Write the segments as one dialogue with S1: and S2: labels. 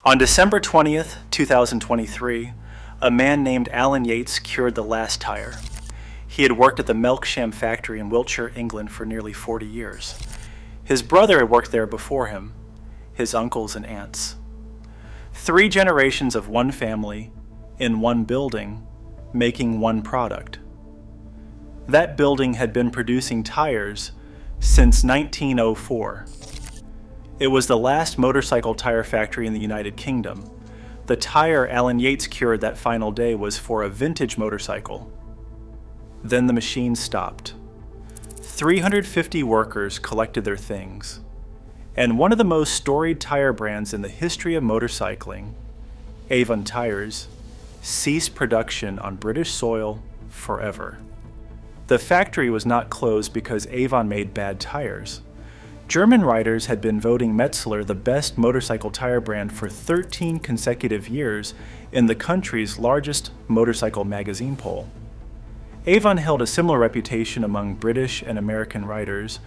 S1: On December 20th, 2023, a man named Alan Yates cured the last tire. He had worked at the Melksham factory in Wiltshire, England for nearly 40 years. His brother had worked there before him, his uncles and aunts. 3 generations of one family in one building, making one product. That building had been producing tires since 1904. It was the last motorcycle tire factory in the United Kingdom. The tire Alan Yates cured that final day was for a vintage motorcycle. Then the machine stopped. 350 workers collected their things, and one of the most storied tire brands in the history of motorcycling, Avon tires, ceased production on British soil forever. The factory was not closed because Avon made bad tires. German writers had been voting Metzeler the best motorcycle tire brand for 13 consecutive years in the country's largest motorcycle magazine poll. Avon held a similar reputation among British and American writers.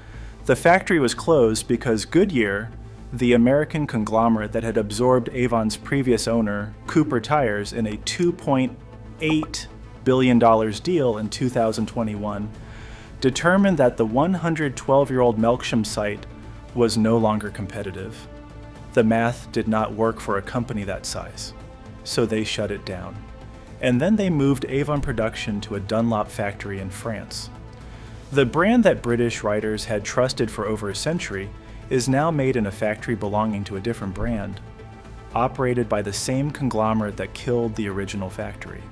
S1: The factory was closed because Goodyear, the American conglomerate that had absorbed Avon's previous owner, Cooper Tires, in a $2.8 billion deal in 2021, determined that the 112-year-old Melksham site was no longer competitive. The math did not work for a company that size, so they shut it down. And then they moved Avon production to a Dunlop factory in France. The brand that British writers had trusted for over a century is now made in a factory belonging to a different brand, operated by the same conglomerate that killed the original factory.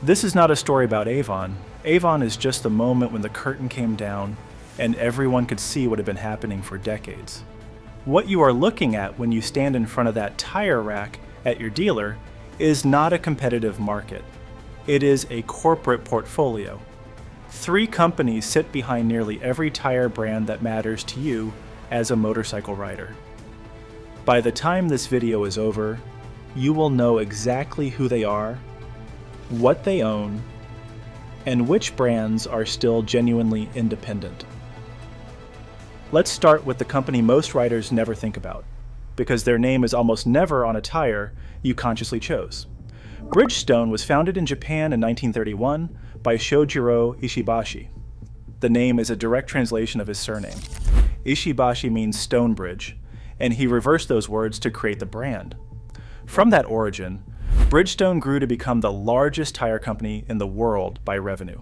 S1: This is not a story about Avon. Avon is just the moment when the curtain came down and everyone could see what had been happening for decades. What you are looking at when you stand in front of that tire rack at your dealer is not a competitive market. It is a corporate portfolio. 3 companies sit behind nearly every tire brand that matters to you as a motorcycle rider. By the time this video is over, you will know exactly who they are, what they own, and which brands are still genuinely independent. Let's start with the company most riders never think about, because their name is almost never on a tire you consciously chose. Bridgestone was founded in Japan in 1931 by Shojiro Ishibashi. The name is a direct translation of his surname. Ishibashi means stone bridge, and he reversed those words to create the brand. From that origin, Bridgestone grew to become the largest tire company in the world by revenue.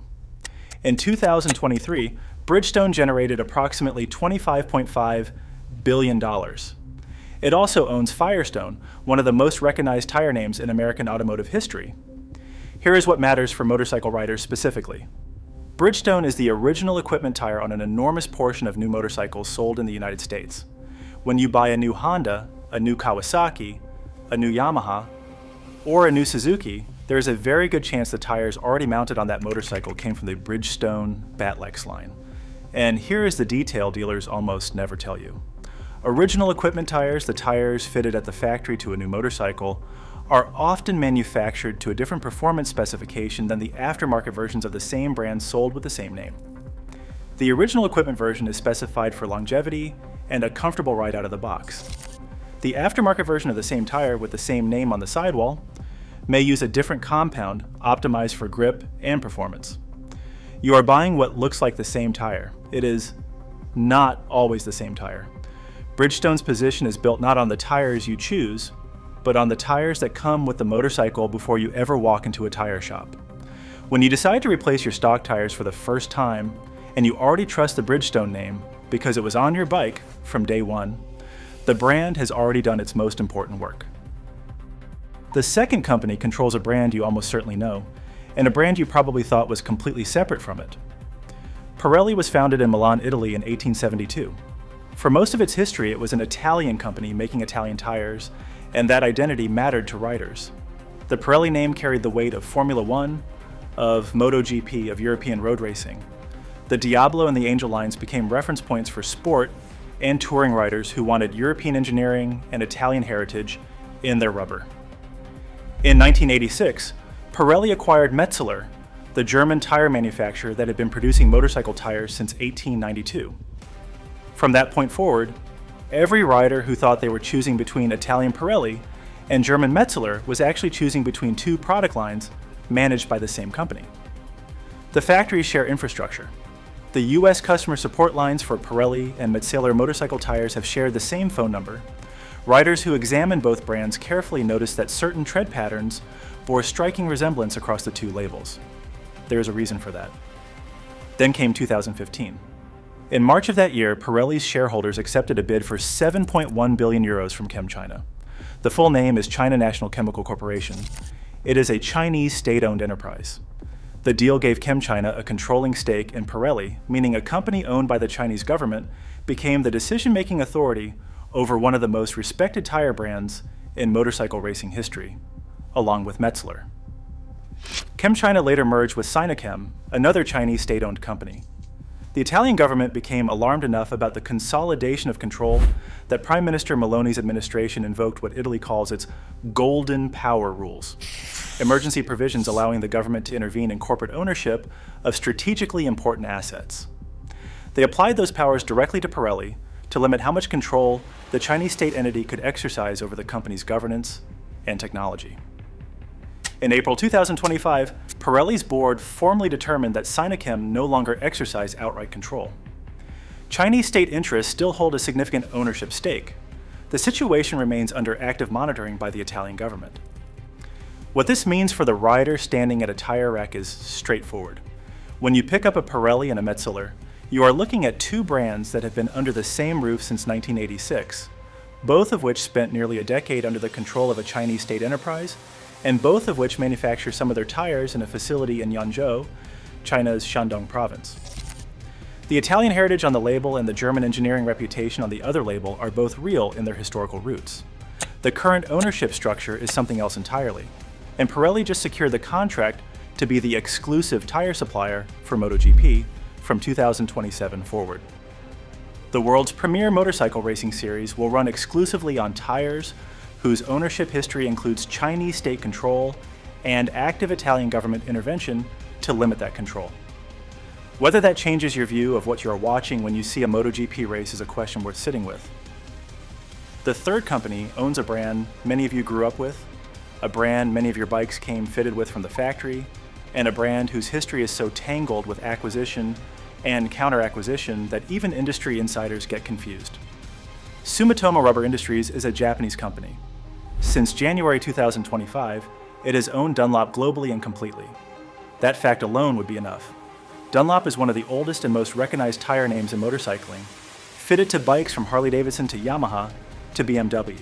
S1: In 2023, Bridgestone generated approximately $25.5 billion. It also owns Firestone, one of the most recognized tire names in American automotive history. Here is what matters for motorcycle riders specifically. Bridgestone is the original equipment tire on an enormous portion of new motorcycles sold in the United States. When you buy a new Honda, a new Kawasaki, a new Yamaha, or a new Suzuki, there is a very good chance the tires already mounted on that motorcycle came from the Bridgestone Battlax line. And here is the detail dealers almost never tell you. Original equipment tires, the tires fitted at the factory to a new motorcycle, are often manufactured to a different performance specification than the aftermarket versions of the same brand sold with the same name. The original equipment version is specified for longevity and a comfortable ride out of the box. The aftermarket version of the same tire with the same name on the sidewall may use a different compound optimized for grip and performance. You are buying what looks like the same tire. It is not always the same tire. Bridgestone's position is built not on the tires you choose, but on the tires that come with the motorcycle before you ever walk into a tire shop. When you decide to replace your stock tires for the first time, and you already trust the Bridgestone name because it was on your bike from day one, the brand has already done its most important work. The second company controls a brand you almost certainly know, and a brand you probably thought was completely separate from it. Pirelli was founded in Milan, Italy in 1872. For most of its history, it was an Italian company making Italian tires, and that identity mattered to riders. The Pirelli name carried the weight of Formula One, of MotoGP, of European road racing. The Diablo and the Angel lines became reference points for sport and touring riders who wanted European engineering and Italian heritage in their rubber. In 1986, Pirelli acquired Metzeler, the German tire manufacturer that had been producing motorcycle tires since 1892. From that point forward, Every rider who thought they were choosing between Italian Pirelli and German Metzeler was actually choosing between two product lines managed by the same company. The factories share infrastructure. The US customer support lines for Pirelli and Metzeler motorcycle tires have shared the same phone number. Riders who examined both brands carefully noticed that certain tread patterns bore striking resemblance across the two labels. There is a reason for that. Then came 2015. In March of that year, Pirelli's shareholders accepted a bid for 7.1 billion euros from ChemChina. The full name is China National Chemical Corporation. It is a Chinese state-owned enterprise. The deal gave ChemChina a controlling stake in Pirelli, meaning a company owned by the Chinese government became the decision-making authority over one of the most respected tire brands in motorcycle racing history, along with Metzeler. ChemChina later merged with Sinochem, another Chinese state-owned company. The Italian government became alarmed enough about the consolidation of control that Prime Minister Meloni's administration invoked what Italy calls its golden power rules, emergency provisions allowing the government to intervene in corporate ownership of strategically important assets. They applied those powers directly to Pirelli to limit how much control the Chinese state entity could exercise over the company's governance and technology. In April 2025, Pirelli's board formally determined that Sinochem no longer exercised outright control. Chinese state interests still hold a significant ownership stake. The situation remains under active monitoring by the Italian government. What this means for the rider standing at a tire rack is straightforward. When you pick up a Pirelli and a Metzeler, you are looking at two brands that have been under the same roof since 1986, both of which spent nearly a decade under the control of a Chinese state enterprise, and both of which manufacture some of their tires in a facility in Yanzhou, China's Shandong province. The Italian heritage on the label and the German engineering reputation on the other label are both real in their historical roots. The current ownership structure is something else entirely, and Pirelli just secured the contract to be the exclusive tire supplier for MotoGP from 2027 forward. The world's premier motorcycle racing series will run exclusively on tires whose ownership history includes Chinese state control and active Italian government intervention to limit that control. Whether that changes your view of what you are watching when you see a MotoGP race is a question worth sitting with. The third company owns a brand many of you grew up with, a brand many of your bikes came fitted with from the factory, and a brand whose history is so tangled with acquisition and counter-acquisition that even industry insiders get confused. Sumitomo Rubber Industries is a Japanese company. Since January 2025, it has owned Dunlop globally and completely. That fact alone would be enough. Dunlop is one of the oldest and most recognized tire names in motorcycling, fitted to bikes from Harley-Davidson to Yamaha to BMW.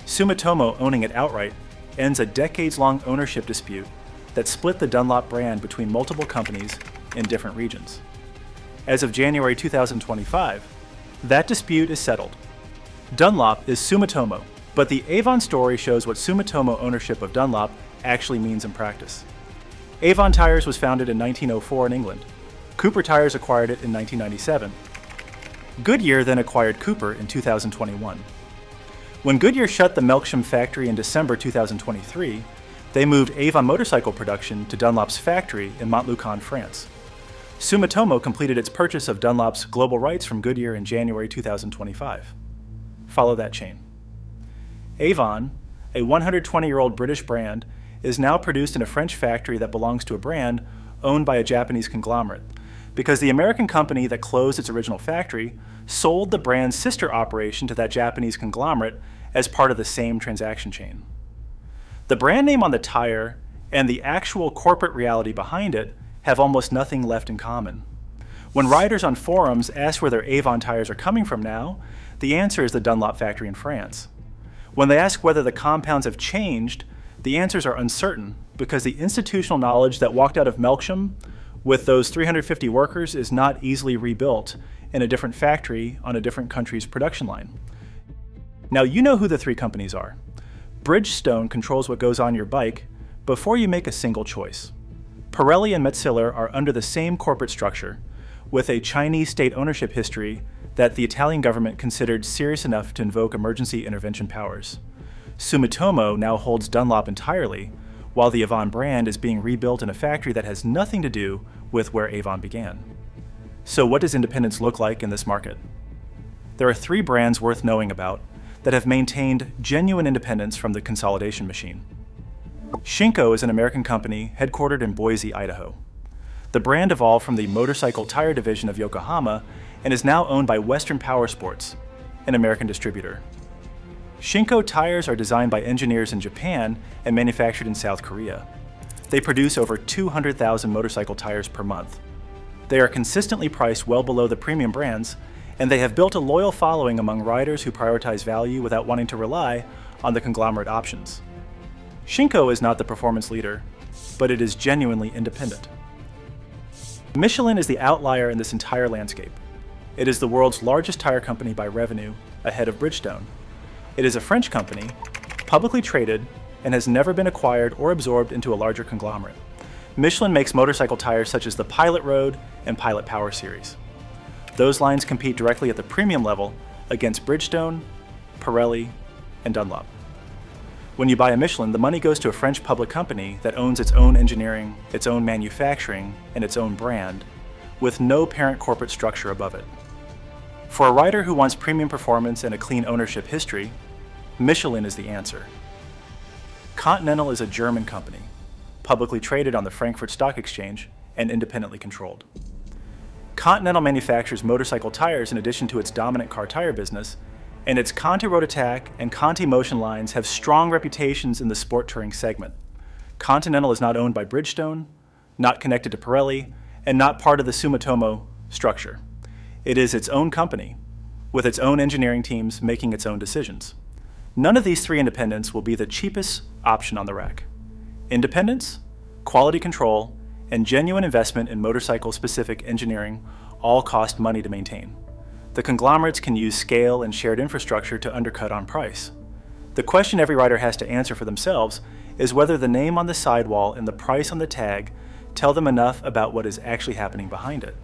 S1: Sumitomo owning it outright ends a decades-long ownership dispute that split the Dunlop brand between multiple companies in different regions. As of January 2025, that dispute is settled. Dunlop is Sumitomo, but the Avon story shows what Sumitomo ownership of Dunlop actually means in practice. Avon Tires was founded in 1904 in England. Cooper Tires acquired it in 1997. Goodyear then acquired Cooper in 2021. When Goodyear shut the Melksham factory in December 2023, they moved Avon motorcycle production to Dunlop's factory in Montluçon, France. Sumitomo completed its purchase of Dunlop's global rights from Goodyear in January 2025. Follow that chain. Avon, a 120-year-old British brand, is now produced in a French factory that belongs to a brand owned by a Japanese conglomerate, because the American company that closed its original factory sold the brand's sister operation to that Japanese conglomerate as part of the same transaction chain. The brand name on the tire and the actual corporate reality behind it have almost nothing left in common. When riders on forums ask where their Avon tires are coming from now, the answer is the Dunlop factory in France. When they ask whether the compounds have changed, the answers are uncertain because the institutional knowledge that walked out of Melksham with those 350 workers is not easily rebuilt in a different factory on a different country's production line. Now you know who the three companies are. Bridgestone controls what goes on your bike before you make a single choice. Pirelli and Metzeler are under the same corporate structure, with a Chinese state ownership history that the Italian government considered serious enough to invoke emergency intervention powers. Sumitomo now holds Dunlop entirely, while the Avon brand is being rebuilt in a factory that has nothing to do with where Avon began. So what does independence look like in this market? there are 3 brands worth knowing about that have maintained genuine independence from the consolidation machine. Shinko is an American company headquartered in Boise, Idaho. The brand evolved from the motorcycle tire division of Yokohama and is now owned by Western Power Sports, an American distributor. Shinko tires are designed by engineers in Japan and manufactured in South Korea. They produce over 200,000 motorcycle tires per month. They are consistently priced well below the premium brands, and they have built a loyal following among riders who prioritize value without wanting to rely on the conglomerate options. Shinko is not the performance leader, but it is genuinely independent. Michelin is the outlier in this entire landscape. It is the world's largest tire company by revenue, ahead of Bridgestone. It is a French company, publicly traded, and has never been acquired or absorbed into a larger conglomerate. Michelin makes motorcycle tires such as the Pilot Road and Pilot Power series. Those lines compete directly at the premium level against Bridgestone, Pirelli, and Dunlop. When you buy a Michelin, the money goes to a French public company that owns its own engineering, its own manufacturing, and its own brand, with no parent corporate structure above it. For a rider who wants premium performance and a clean ownership history, Michelin is the answer. Continental is a German company, publicly traded on the Frankfurt Stock Exchange and independently controlled. Continental manufactures motorcycle tires in addition to its dominant car tire business, and its Continental RoadAttack and Conti Motion lines have strong reputations in the sport touring segment. Continental is not owned by Bridgestone, not connected to Pirelli, and not part of the Sumitomo structure. It is its own company, with its own engineering teams making its own decisions. None of these 3 independents will be the cheapest option on the rack. Independence, quality control, and genuine investment in motorcycle-specific engineering all cost money to maintain. The conglomerates can use scale and shared infrastructure to undercut on price. The question every rider has to answer for themselves is whether the name on the sidewall and the price on the tag tell them enough about what is actually happening behind it.